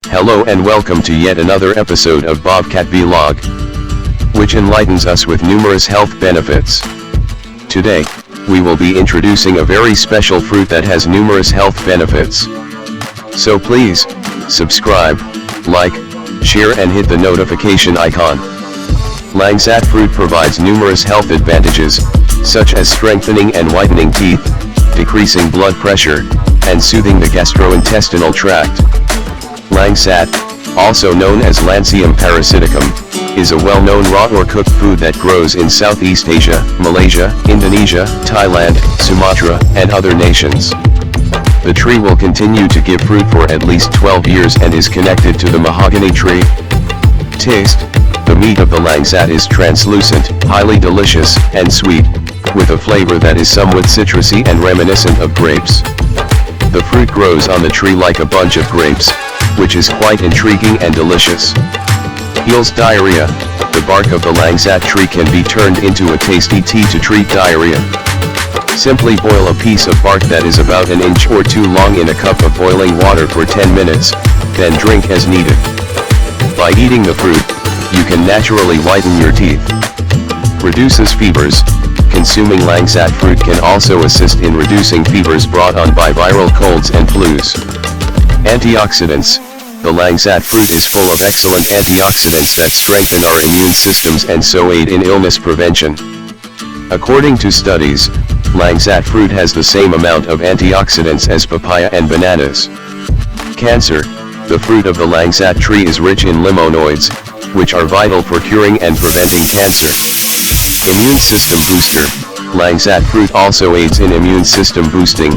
Hello and welcome to yet another episode of Bobcat Vlog, which enlightens us with numerous health benefits. Today, we will be introducing a very special fruit that has numerous health benefits. So please, subscribe, like, share and hit the notification icon. Langsat fruit provides numerous health advantages, such as strengthening and whitening teeth, decreasing blood pressure, and soothing the gastrointestinal tract. Langsat, also known as Lansium parasiticum, is a well-known raw or cooked food that grows in Southeast Asia, Malaysia, Indonesia, Thailand, Sumatra, and other nations. The tree will continue to give fruit for at least 12 years and is connected to the mahogany tree. Taste: the meat of the langsat is translucent, highly delicious, and sweet, with a flavor that is somewhat citrusy and reminiscent of grapes. The fruit grows on the tree like a bunch of grapes, which is quite intriguing and delicious. Heals diarrhea: the bark of the langsat tree can be turned into a tasty tea to treat diarrhea. Simply boil a piece of bark that is about an inch or two long in a cup of boiling water for 10 minutes, then drink as needed. By eating the fruit, you can naturally whiten your teeth. Reduces fevers: consuming langsat fruit can also assist in reducing fevers brought on by viral colds and flus. Antioxidants: the langsat fruit is full of excellent antioxidants that strengthen our immune systems and so aid in illness prevention. According to studies, langsat fruit has the same amount of antioxidants as papaya and bananas. Cancer: the fruit of the langsat tree is rich in limonoids, which are vital for curing and preventing cancer. Immune system booster: langsat fruit also aids in immune system boosting,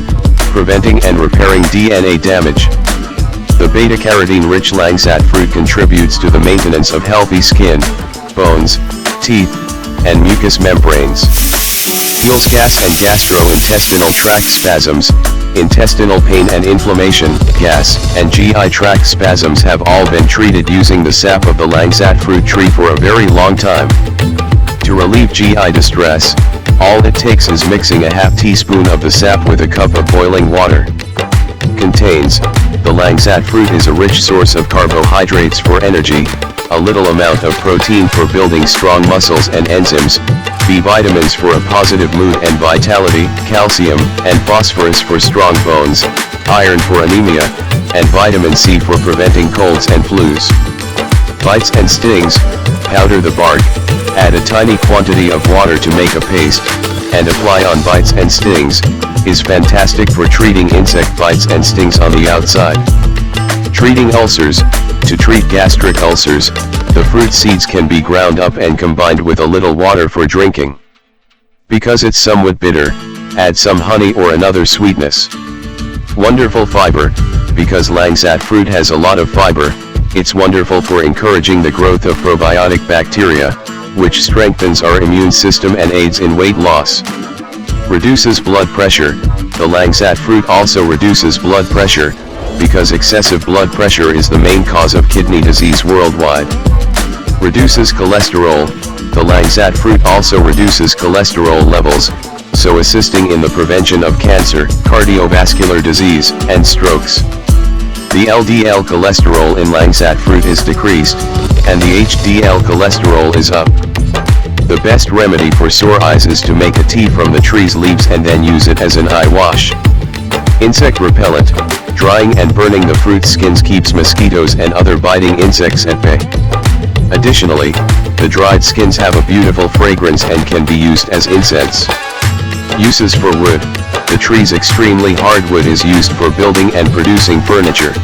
preventing and repairing DNA damage. The beta-carotene-rich langsat fruit contributes to the maintenance of healthy skin, bones, teeth, and mucous membranes. Heals gas and gastrointestinal tract spasms. Intestinal pain and inflammation, gas, and GI tract spasms have all been treated using the sap of the langsat fruit tree for a very long time. To relieve GI distress, all it takes is mixing a half teaspoon of the sap with a cup of boiling water. Contains: the langsat fruit is a rich source of carbohydrates for energy, a little amount of protein for building strong muscles and enzymes, B vitamins for a positive mood and vitality, calcium and phosphorus for strong bones, iron for anemia, and vitamin C for preventing colds and flus. Bites and stings: powder the bark, add a tiny quantity of water to make a paste, and apply on bites and stings. Is fantastic for treating insect bites and stings on the outside. Treating ulcers: to treat gastric ulcers, the fruit seeds can be ground up and combined with a little water for drinking. Because it's somewhat bitter, add some honey or another sweetness. Wonderful fiber: because langsat fruit has a lot of fiber, it's wonderful for encouraging the growth of probiotic bacteria, which strengthens our immune system and aids in weight loss. Reduces blood pressure: the langsat fruit also reduces blood pressure, because excessive blood pressure is the main cause of kidney disease worldwide. Reduces cholesterol: the langsat fruit also reduces cholesterol levels, so assisting in the prevention of cancer, cardiovascular disease, and strokes. The LDL cholesterol in langsat fruit is decreased, and the HDL cholesterol is up. The best remedy for sore eyes is to make a tea from the tree's leaves and then use it as an eye wash. Insect repellent: drying and burning the fruit skins keeps mosquitoes and other biting insects at bay. Additionally, the dried skins have a beautiful fragrance and can be used as incense. Uses for wood: the tree's extremely hard wood is used for building and producing furniture.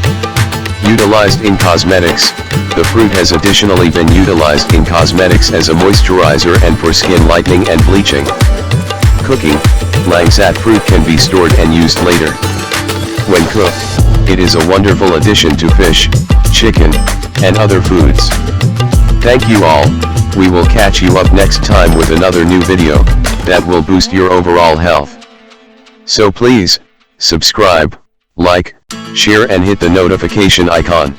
Utilized in cosmetics: the fruit has additionally been utilized in cosmetics as a moisturizer and for skin lightening and bleaching. Cooking: langsat fruit can be stored and used later. When cooked, it is a wonderful addition to fish, chicken, and other foods. Thank you all. We will catch you up next time with another new video that will boost your overall health. So please, subscribe, like, share and hit the notification icon.